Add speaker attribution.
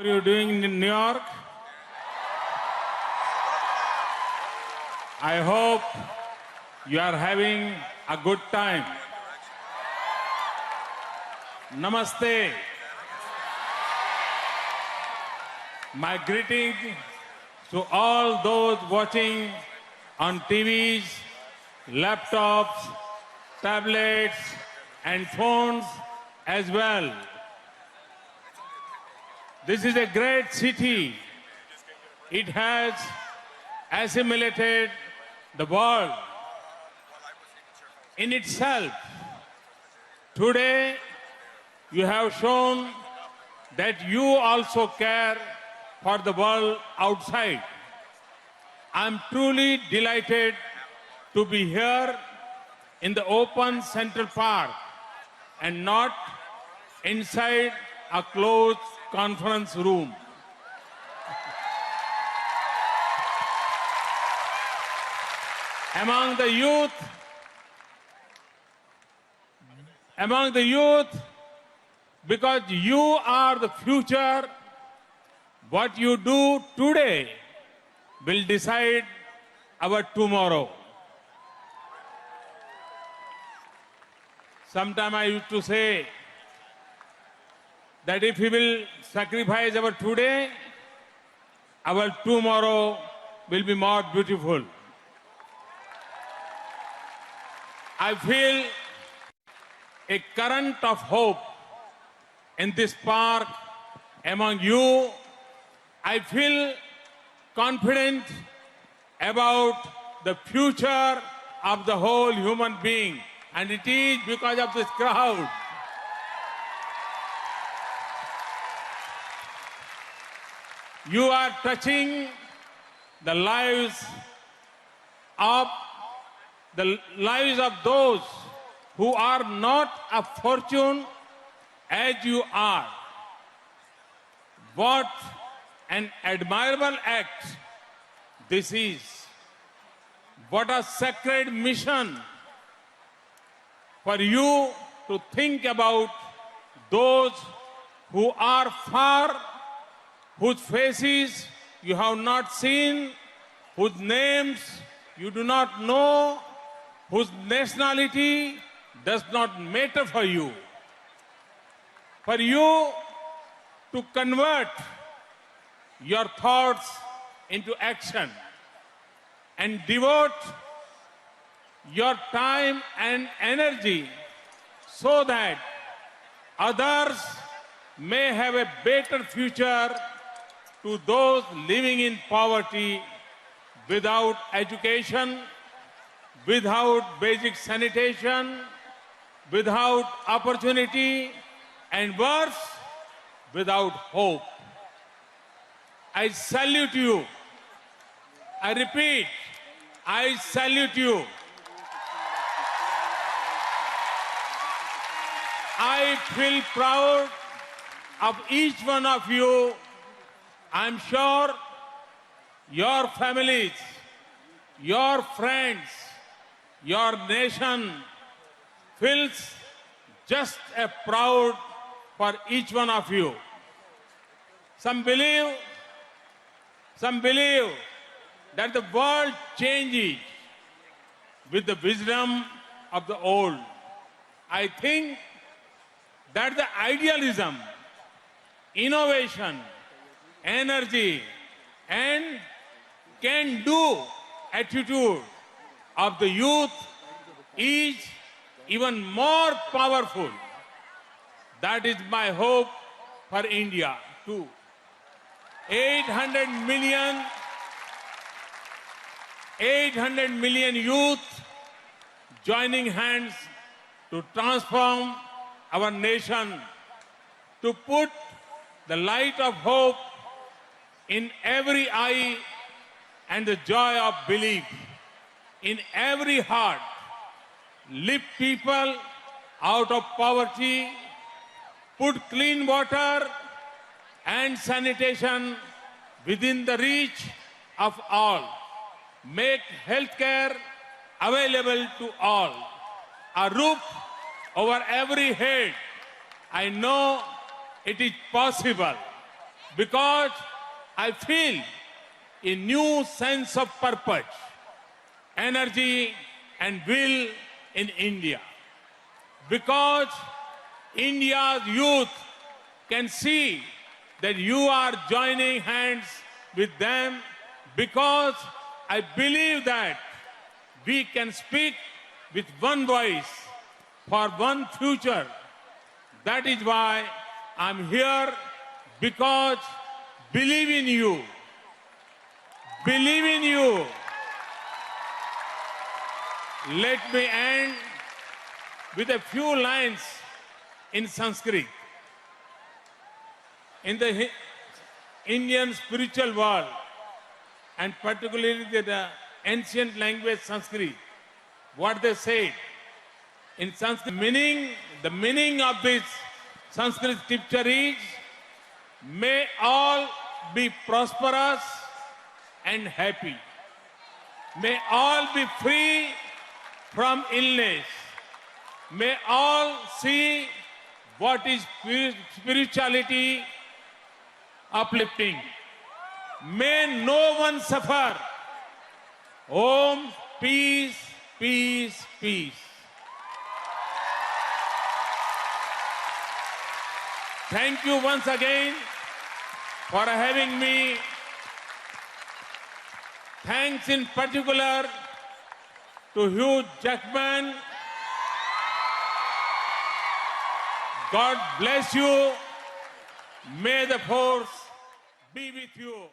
Speaker 1: What are you doing in New York? I hope you are having a good time. Namaste. My greeting to all those watching on TVs, laptops, tablets, and phones as well. This is a great city. It has assimilated the world in itself. Today, you have shown that you also care for the world outside. I'm truly delighted to be here in the open Central Park and not inside a closed conference room. Among the youth, because you are the future, what you do today will decide our tomorrow. Sometime I used to say that if we will sacrifice our today, our tomorrow will be more beautiful. I feel a current of hope in this park among you. I feel confident about the future of the whole human being, and it is because of this crowd. You are touching the lives of those who are not of fortune as you are. What an admirable act this is. What a sacred mission for you to think about those who are far, whose faces you have not seen, whose names you do not know, whose nationality does not matter for you. For you to convert your thoughts into action and devote your time and energy so that others may have a better future, to those living in poverty, without education, without basic sanitation, without opportunity, and worse, without hope. I salute you. I repeat, I salute you. I feel proud of each one of you. I'm sure your families, your friends, your nation feels just as proud for each one of you. Some believe that the world changes with the wisdom of the old. I think that the idealism, innovation, energy, and can-do attitude of the youth is even more powerful. That is my hope for India too. 800 million youth joining hands to transform our nation, to put the light of hope in every eye and the joy of belief in every heart, lift people out of poverty, put clean water and sanitation within the reach of all, make healthcare available to all, a roof over every head. I know it is possible. because I feel a new sense of purpose, energy, and will in India. Because India's youth can see that you are joining hands with them, because I believe that we can speak with one voice for one future. That is why I'm here, because believe in you. Believe in you. Let me end with a few lines in Sanskrit. In the Indian spiritual world, and particularly the ancient language Sanskrit, what they say in Sanskrit, the meaning of this Sanskrit scripture is, may all be prosperous and happy. May all be free from illness. May all see what is spirituality uplifting. May no one suffer. Om, peace, peace, peace. Thank you once again for having me. Thanks in particular to Hugh Jackman. God bless you. May the force be with you.